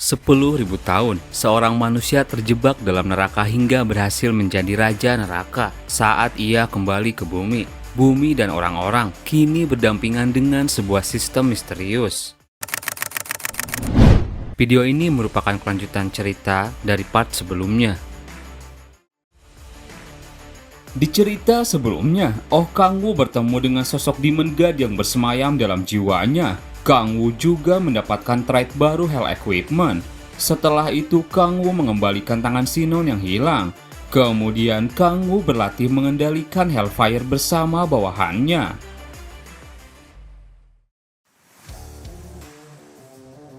10.000 tahun, seorang manusia terjebak dalam neraka hingga berhasil menjadi raja neraka saat ia kembali ke bumi. Bumi dan orang-orang kini berdampingan dengan sebuah sistem misterius. Video ini merupakan kelanjutan cerita dari part sebelumnya. Di cerita sebelumnya, Kang Wu bertemu dengan sosok Demon God yang bersemayam dalam jiwanya. Kang Wu juga mendapatkan trait baru Hell Equipment. Setelah itu, Kang Wu mengembalikan tangan Sinon yang hilang. Kemudian, Kang Wu berlatih mengendalikan Hellfire bersama bawahannya.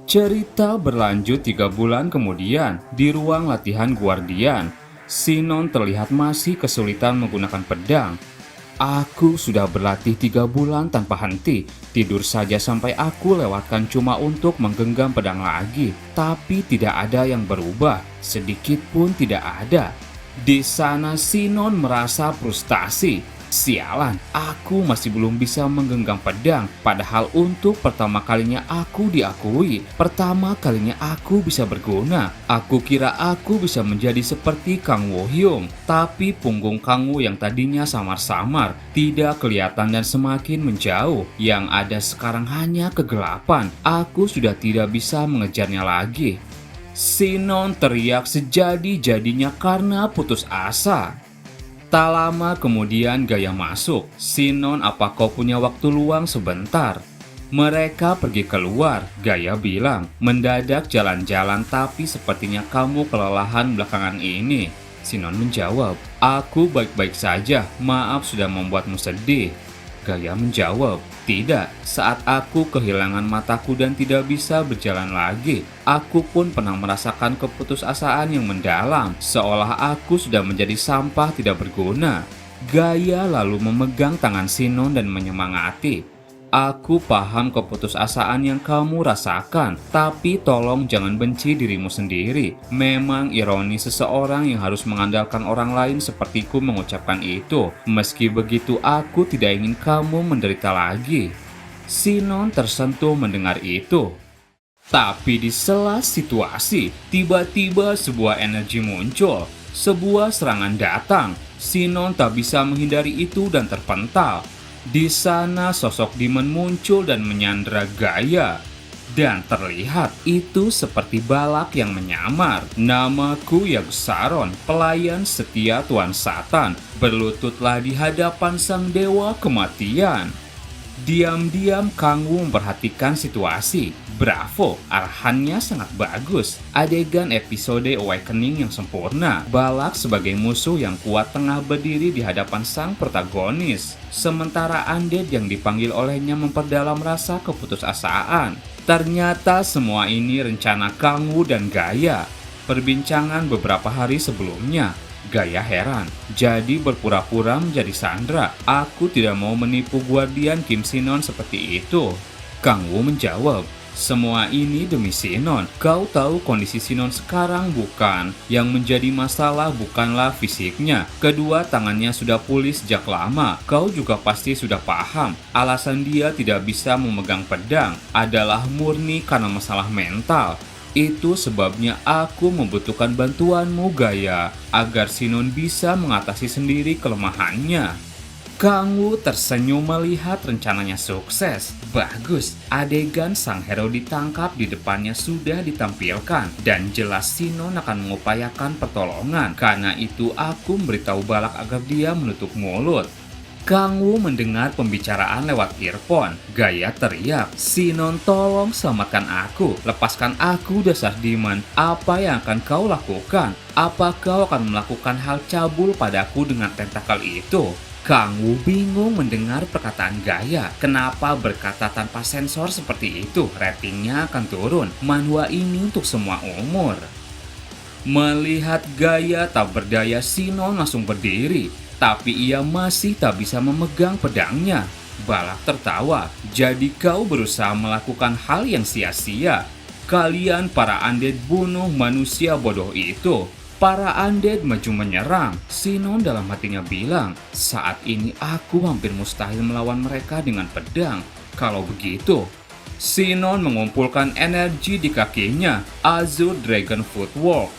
Cerita berlanjut 3 bulan kemudian di ruang latihan Guardian. Sinon terlihat masih kesulitan menggunakan pedang. Aku sudah berlatih 3 bulan tanpa henti. Tidur saja sampai aku lewatkan cuma untuk menggenggam pedang lagi. Tapi tidak ada yang berubah, sedikit pun tidak ada. Di sana Sinon merasa frustasi. Sialan, aku masih belum bisa menggenggam pedang. Padahal untuk pertama kalinya aku diakui. Pertama kalinya aku bisa berguna. Aku kira aku bisa menjadi seperti Kang Wo Hyung. Tapi punggung Kang Wo yang tadinya samar-samar tidak kelihatan dan semakin menjauh. Yang ada sekarang hanya kegelapan. Aku sudah tidak bisa mengejarnya lagi. Sinon teriak sejadi-jadinya karena putus asa. Tak lama kemudian Gaia masuk. Sinon, apa kau punya waktu luang sebentar? Mereka pergi keluar. Gaia bilang, mendadak jalan-jalan tapi sepertinya kamu kelelahan belakangan ini. Sinon menjawab, aku baik-baik saja, maaf sudah membuatmu sedih. Gaia menjawab, tidak, saat aku kehilangan mataku dan tidak bisa berjalan lagi, aku pun pernah merasakan keputusasaan yang mendalam, seolah aku sudah menjadi sampah tidak berguna. Gaia lalu memegang tangan Sinon dan menyemangati. Aku paham keputusasaan yang kamu rasakan, tapi tolong jangan benci dirimu sendiri. Memang ironis seseorang yang harus mengandalkan orang lain sepertiku mengucapkan itu. Meski begitu, aku tidak ingin kamu menderita lagi. Sinon tersentuh mendengar itu. Tapi di sela situasi, tiba-tiba sebuah energi muncul. Sebuah serangan datang. Sinon tak bisa menghindari itu dan terpental. Di sana sosok Demon muncul dan menyandera Gaia. Dan terlihat itu seperti balak yang menyamar. Namaku Yagsaron, pelayan setia Tuan Satan. Berlututlah di hadapan sang dewa kematian. Diam-diam Kang Wu memperhatikan situasi. Bravo, arahannya sangat bagus. Adegan episode Awakening yang sempurna. Balak sebagai musuh yang kuat tengah berdiri di hadapan sang protagonis. Sementara Undead yang dipanggil olehnya memperdalam rasa keputusasaan. Ternyata semua ini rencana Kang Wu dan Gaia. Perbincangan beberapa hari sebelumnya. Gaia heran, jadi berpura-pura menjadi Sandra. Aku tidak mau menipu Guardian Kim Sinon seperti itu. Kang Wu menjawab, semua ini demi Sinon. Kau tahu kondisi Sinon sekarang bukan? Yang menjadi masalah bukanlah fisiknya. Kedua tangannya sudah pulih sejak lama. Kau juga pasti sudah paham. Alasan dia tidak bisa memegang pedang adalah murni karena masalah mental. Itu sebabnya aku membutuhkan bantuanmu Gaia, agar Sinon bisa mengatasi sendiri kelemahannya. Kang Wu tersenyum melihat rencananya sukses. Bagus, adegan sang hero ditangkap di depannya sudah ditampilkan. Dan jelas Sinon akan mengupayakan pertolongan. Karena itu aku memberitahu Balak agar dia menutup mulut. Kang Wu mendengar pembicaraan lewat earphone. Gaia teriak, Sinon tolong selamatkan aku. Lepaskan aku dasar demon. Apa yang akan kau lakukan? Apa kau akan melakukan hal cabul padaku dengan tentakel itu? Kang Wu bingung mendengar perkataan Gaia. Kenapa berkata tanpa sensor seperti itu? Ratingnya akan turun. Manhwa ini untuk semua umur. Melihat Gaia tak berdaya, Sinon langsung berdiri. Tapi ia masih tak bisa memegang pedangnya. Balak tertawa. Jadi kau berusaha melakukan hal yang sia-sia. Kalian para undead bunuh manusia bodoh itu. Para undead maju menyerang. Sinon dalam hatinya bilang, saat ini aku hampir mustahil melawan mereka dengan pedang. Kalau begitu, Sinon mengumpulkan energi di kakinya, Azure Dragon Footwork.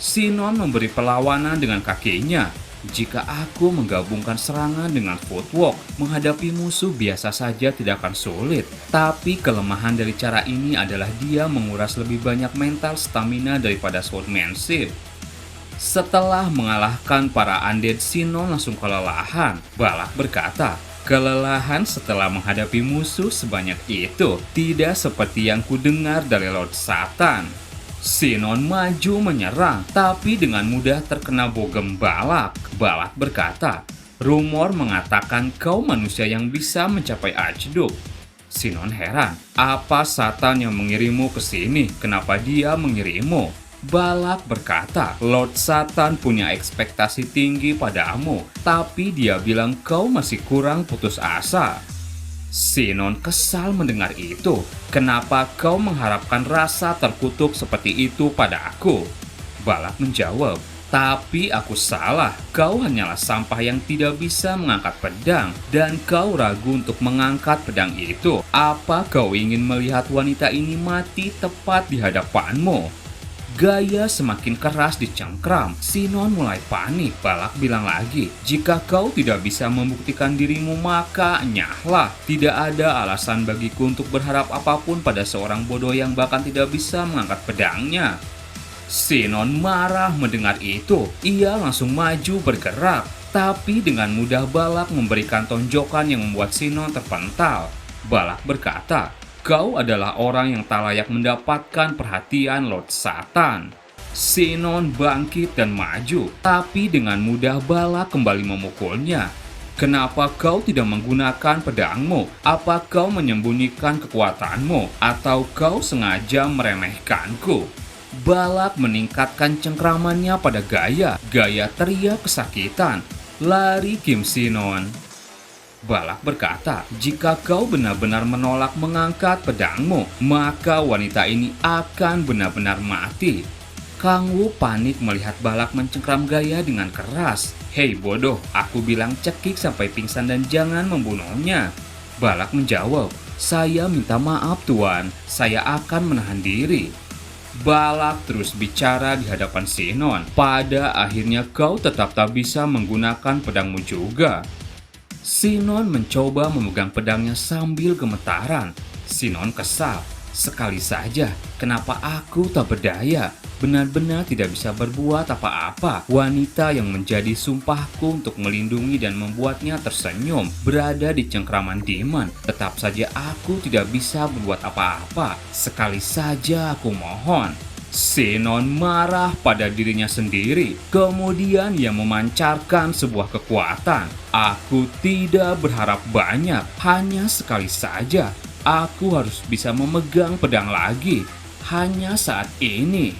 Sinon memberi perlawanan dengan kakinya. Jika aku menggabungkan serangan dengan footwork, menghadapi musuh biasa saja tidak akan sulit. Tapi kelemahan dari cara ini adalah dia menguras lebih banyak mental stamina daripada swordsmanship. Setelah mengalahkan para undead, Sinon langsung kelelahan. Balak berkata, kelelahan setelah menghadapi musuh sebanyak itu tidak seperti yang kudengar dari Lord Satan. Sinon maju menyerang, tapi dengan mudah terkena bogem Balak. Balak berkata, rumor mengatakan kau manusia yang bisa mencapai Archduke. Sinon heran, apa Satan yang mengirimmu ke sini? Kenapa dia mengirimmu? Balak berkata, Lord Satan punya ekspektasi tinggi padamu, tapi dia bilang kau masih kurang putus asa. Sinon kesal mendengar itu. Kenapa kau mengharapkan rasa terkutuk seperti itu pada aku? Balak menjawab, tapi aku salah. Kau hanyalah sampah yang tidak bisa mengangkat pedang, dan kau ragu untuk mengangkat pedang itu. Apa kau ingin melihat wanita ini mati tepat di hadapanmu? Gaya semakin keras dicengkram. Sinon mulai panik. Balak bilang lagi, jika kau tidak bisa membuktikan dirimu maka nyahlah. Tidak ada alasan bagiku untuk berharap apapun pada seorang bodoh yang bahkan tidak bisa mengangkat pedangnya. Sinon marah mendengar itu. Ia langsung maju bergerak. Tapi dengan mudah Balak memberikan tonjokan yang membuat Sinon terpental. Balak berkata, kau adalah orang yang tak layak mendapatkan perhatian Lord Satan. Sinon bangkit dan maju, tapi dengan mudah Balak kembali memukulnya. Kenapa kau tidak menggunakan pedangmu? Apa kau menyembunyikan kekuatanmu? Atau kau sengaja meremehkanku? Balak meningkatkan cengkramannya pada Gaya. Gaya teriak kesakitan. Lari Kim Sinon. Balak berkata, jika kau benar-benar menolak mengangkat pedangmu, maka wanita ini akan benar-benar mati. Kang Wu panik melihat Balak mencengkram Gaya dengan keras. Hei bodoh, aku bilang cekik sampai pingsan dan jangan membunuhnya. Balak menjawab, saya minta maaf tuan, saya akan menahan diri. Balak terus bicara di hadapan Sinon. Pada akhirnya kau tetap tak bisa menggunakan pedangmu juga. Sinon mencoba memegang pedangnya sambil gemetaran. Sinon kesal. Sekali saja, kenapa aku tak berdaya? Benar-benar tidak bisa berbuat apa-apa. Wanita yang menjadi sumpahku untuk melindungi dan membuatnya tersenyum berada di cengkraman Demon. Tetap saja aku tidak bisa berbuat apa-apa. Sekali saja aku mohon. Sinon marah pada dirinya sendiri. Kemudian ia memancarkan sebuah kekuatan. Aku tidak berharap banyak, hanya sekali saja. Aku harus bisa memegang pedang lagi. Hanya saat ini.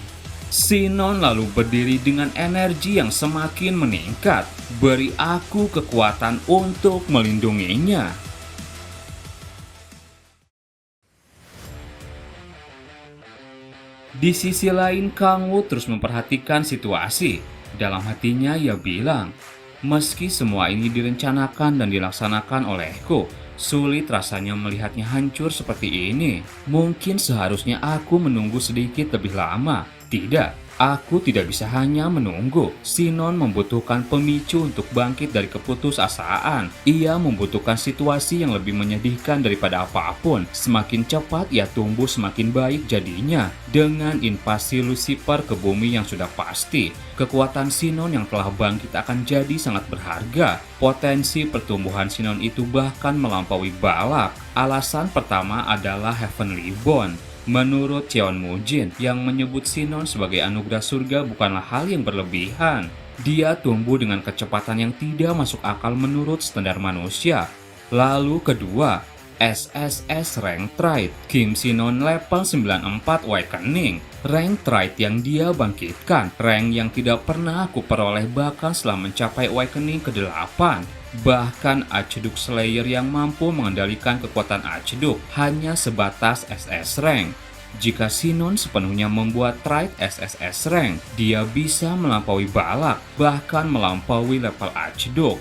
Sinon lalu berdiri dengan energi yang semakin meningkat. Beri aku kekuatan untuk melindunginya. Di sisi lain, Kang Wu terus memperhatikan situasi. Dalam hatinya ia bilang, meski semua ini direncanakan dan dilaksanakan olehku, sulit rasanya melihatnya hancur seperti ini. Mungkin seharusnya aku menunggu sedikit lebih lama. Tidak. Aku tidak bisa hanya menunggu. Sinon membutuhkan pemicu untuk bangkit dari keputusasaan. Ia membutuhkan situasi yang lebih menyedihkan daripada apapun. Semakin cepat ia tumbuh, semakin baik jadinya. Dengan invasi Lucifer ke bumi yang sudah pasti, kekuatan Sinon yang telah bangkit akan jadi sangat berharga. Potensi pertumbuhan Sinon itu bahkan melampaui Balak. Alasan pertama adalah Heavenly Bond. Menurut Cheon Mujin, yang menyebut Sinon sebagai anugerah surga bukanlah hal yang berlebihan. Dia tumbuh dengan kecepatan yang tidak masuk akal menurut standar manusia. Lalu kedua, SSS Rank Trade. Kim Sinon level 94 Awakening. Rank Trade yang dia bangkitkan. Rank yang tidak pernah aku peroleh bahkan setelah mencapai Awakening ke-8. Bahkan Archduke Slayer yang mampu mengendalikan kekuatan Archduke hanya sebatas SS Rank. Jika Sinon sepenuhnya membuat Trade SSS Rank, dia bisa melampaui Balak, bahkan melampaui level Archduke.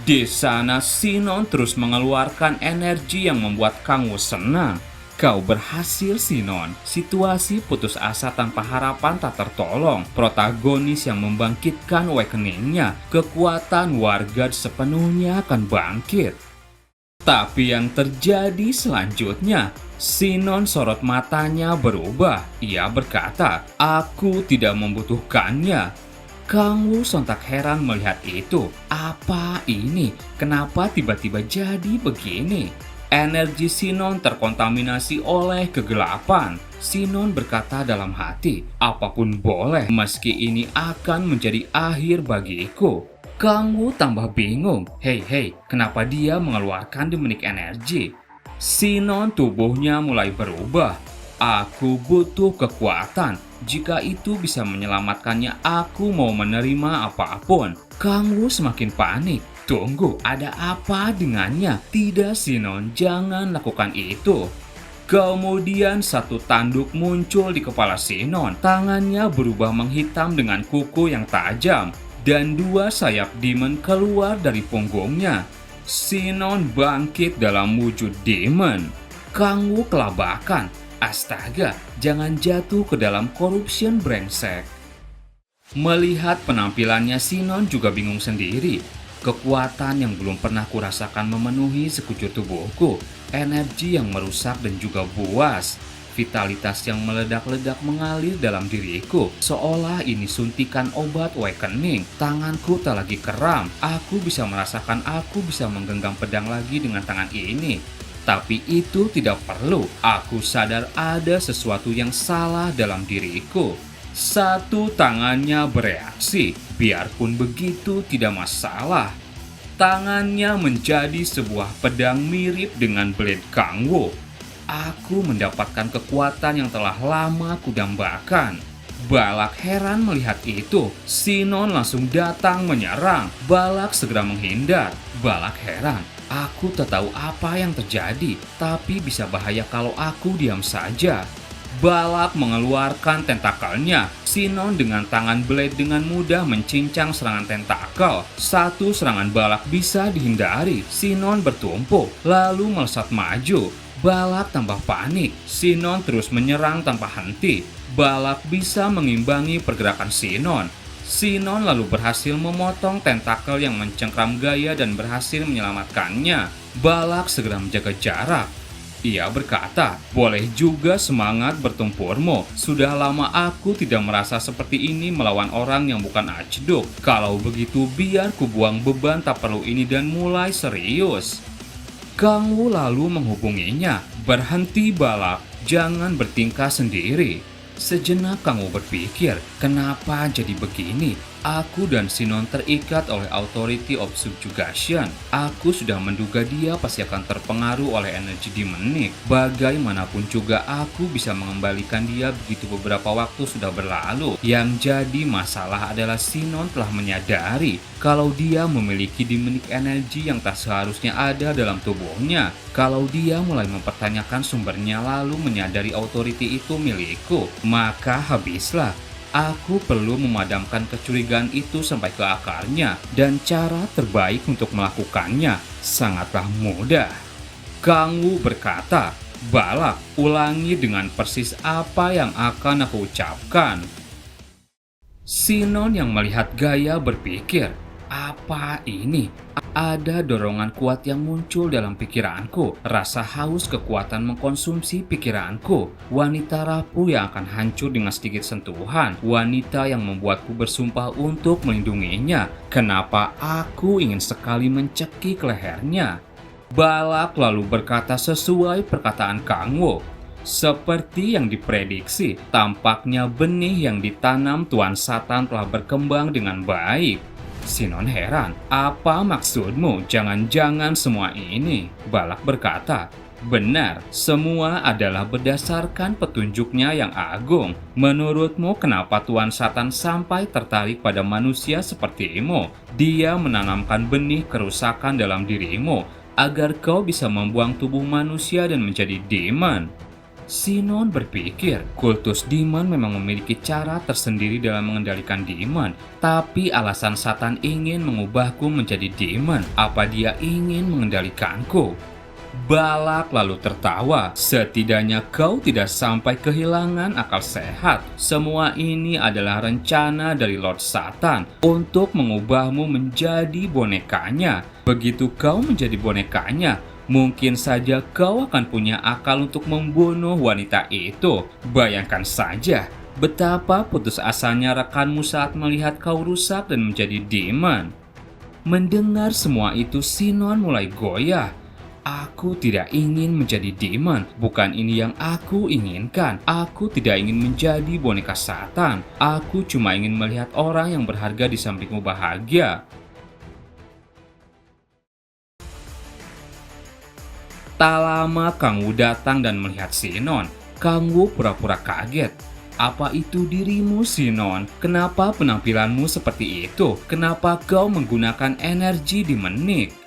Di sana Sinon terus mengeluarkan energi yang membuat Kang Wu senang. Kau berhasil, Sinon. Situasi putus asa tanpa harapan tak tertolong. Protagonis yang membangkitkan awakening-nya, kekuatan warga sepenuhnya akan bangkit. Tapi yang terjadi selanjutnya, Sinon sorot matanya berubah. Ia berkata, "Aku tidak membutuhkannya." Kang Wu sontak heran melihat itu. Apa ini? Kenapa tiba-tiba jadi begini? Energi Sinon terkontaminasi oleh kegelapan. Sinon berkata dalam hati, apapun boleh meski ini akan menjadi akhir bagiku. Kang Wu tambah bingung. Hei, kenapa dia mengeluarkan demenik energi? Sinon tubuhnya mulai berubah. Aku butuh kekuatan. Jika itu bisa menyelamatkannya, aku mau menerima apapun. Kang Wu semakin panik. Tunggu, ada apa dengannya? Tidak, Sinon, jangan lakukan itu. Kemudian satu tanduk muncul di kepala Sinon. Tangannya berubah menghitam dengan kuku yang tajam. Dan dua sayap demon keluar dari punggungnya. Sinon bangkit dalam wujud demon. Kang Wu kelabakan. Astaga, jangan jatuh ke dalam corruption brengsek. Melihat penampilannya, Sinon juga bingung sendiri. Kekuatan yang belum pernah kurasakan memenuhi sekujur tubuhku, energi yang merusak dan juga buas, vitalitas yang meledak-ledak mengalir dalam diriku, seolah ini suntikan obat awakening. Tanganku tak lagi kram, aku bisa merasakan aku bisa menggenggam pedang lagi dengan tangan ini. Tapi itu tidak perlu, aku sadar ada sesuatu yang salah dalam diriku. Satu tangannya bereaksi, biarpun begitu tidak masalah. Tangannya menjadi sebuah pedang mirip dengan blade Kang Wu. Aku mendapatkan kekuatan yang telah lama kudambakan. Balak heran melihat itu. Sinon langsung datang menyerang. Balak segera menghindar. Balak heran. Aku tak tahu apa yang terjadi, tapi bisa bahaya kalau aku diam saja. Balak mengeluarkan tentakelnya. Sinon dengan tangan blade dengan mudah mencincang serangan tentakel. Satu serangan Balak bisa dihindari. Sinon bertumpuk, lalu melesat maju. Balak tambah panik. Sinon terus menyerang tanpa henti. Balak bisa mengimbangi pergerakan Sinon. Sinon lalu berhasil memotong tentakel yang mencengkram Gaia dan berhasil menyelamatkannya. Balak segera menjaga jarak. Ia berkata, boleh juga semangat bertempurmu. Sudah lama aku tidak merasa seperti ini melawan orang yang bukan aceduk. Kalau begitu biar ku buang beban tak perlu ini dan mulai serius. Kang Wu lalu menghubunginya. Berhenti Balak, jangan bertingkah sendiri. Sejenak Kang Wu berpikir, kenapa jadi begini? Aku dan Sinon terikat oleh Authority of Subjugation. Aku sudah menduga dia pasti akan terpengaruh oleh energi demonik. Bagaimanapun juga aku bisa mengembalikan dia begitu beberapa waktu sudah berlalu. Yang jadi masalah adalah Sinon telah menyadari kalau dia memiliki demonik energi yang tak seharusnya ada dalam tubuhnya. Kalau dia mulai mempertanyakan sumbernya lalu menyadari Authority itu milikku, maka habislah. Aku perlu memadamkan kecurigaan itu sampai ke akarnya, dan cara terbaik untuk melakukannya sangatlah mudah. Kang Wu berkata, Balak, ulangi dengan persis apa yang akan aku ucapkan. Sinon yang melihat Gaia berpikir, apa ini? Ada dorongan kuat yang muncul dalam pikiranku. Rasa haus kekuatan mengkonsumsi pikiranku. Wanita rapuh yang akan hancur dengan sedikit sentuhan. Wanita yang membuatku bersumpah untuk melindunginya. Kenapa aku ingin sekali mencekik lehernya? Balak lalu berkata sesuai perkataan Kang Wu. Seperti yang diprediksi, tampaknya benih yang ditanam Tuan Satan telah berkembang dengan baik. Sinon heran, apa maksudmu? Jangan-jangan semua ini? Balak berkata, benar, semua adalah berdasarkan petunjuknya yang agung. Menurutmu kenapa Tuan Satan sampai tertarik pada manusia sepertimu? Dia menanamkan benih kerusakan dalam dirimu, agar kau bisa membuang tubuh manusia dan menjadi demon. Sinon berpikir, kultus demon memang memiliki cara tersendiri dalam mengendalikan demon. Tapi alasan Satan ingin mengubahku menjadi demon. Apa dia ingin mengendalikanku? Balak lalu tertawa. Setidaknya kau tidak sampai kehilangan akal sehat. Semua ini adalah rencana dari Lord Satan untuk mengubahmu menjadi bonekanya. Begitu kau menjadi bonekanya, mungkin saja kau akan punya akal untuk membunuh wanita itu. Bayangkan saja betapa putus asanya rekanmu saat melihat kau rusak dan menjadi demon. Mendengar semua itu, Sinon mulai goyah. Aku tidak ingin menjadi demon, bukan ini yang aku inginkan. Aku tidak ingin menjadi boneka Satan. Aku cuma ingin melihat orang yang berharga di sampingmu bahagia. Tak lama Kang Wu datang dan melihat Sinon. Kang Wu pura-pura kaget. Apa itu dirimu, Sinon? Kenapa penampilanmu seperti itu? Kenapa kau menggunakan energi di menik?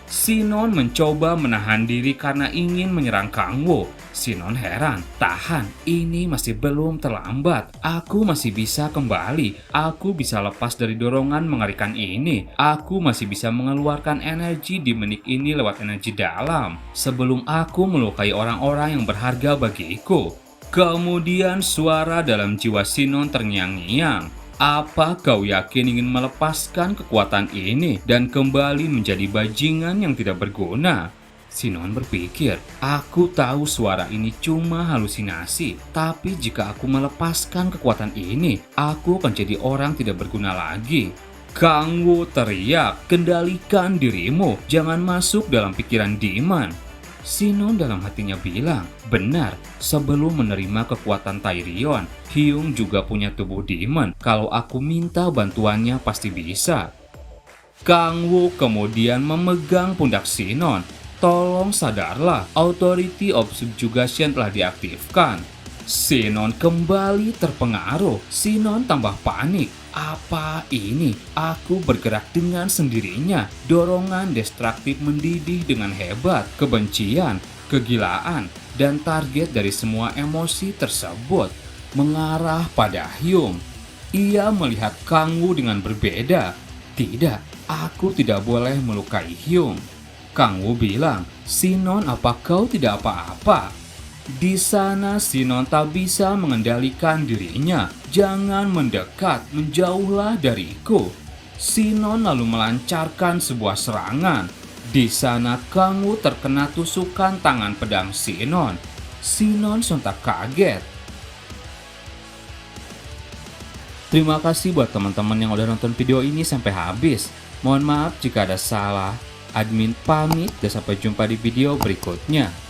Sinon mencoba menahan diri karena ingin menyerang Kang Wu. Sinon heran. Tahan, ini masih belum terlambat. Aku masih bisa kembali. Aku bisa lepas dari dorongan mengerikan ini. Aku masih bisa mengeluarkan energi di menik ini lewat energi dalam. Sebelum aku melukai orang-orang yang berharga bagiku. Kemudian suara dalam jiwa Sinon terngiang-ngiang. Apa kau yakin ingin melepaskan kekuatan ini dan kembali menjadi bajingan yang tidak berguna? Sinon berpikir, aku tahu suara ini cuma halusinasi, tapi jika aku melepaskan kekuatan ini, aku akan jadi orang tidak berguna lagi. Kang Wu teriak, kendalikan dirimu, jangan masuk dalam pikiran demon. Sinon dalam hatinya bilang, benar, sebelum menerima kekuatan Tyrion, Hyung juga punya tubuh demon. Kalau aku minta bantuannya pasti bisa. Kang Wu kemudian memegang pundak Sinon. Tolong sadarlah, Authority of Subjugation telah diaktifkan. Sinon kembali terpengaruh. Sinon tambah panik. Apa ini? Aku bergerak dengan sendirinya. Dorongan destruktif mendidih dengan hebat. Kebencian, kegilaan, dan target dari semua emosi tersebut mengarah pada Hyung. Ia melihat Kang Wu dengan berbeda. Tidak, aku tidak boleh melukai Hyung. Kang Wu bilang, Sinon, apa kau tidak apa-apa? Di sana Sinon tak bisa mengendalikan dirinya. Jangan mendekat, menjauhlah dariku. Sinon lalu melancarkan sebuah serangan. Di sana Kang Wu terkena tusukan tangan pedang Sinon. Sinon sontak kaget. Terima kasih buat teman-teman yang udah nonton video ini sampai habis. Mohon maaf jika ada salah. Admin pamit dan sampai jumpa di video berikutnya.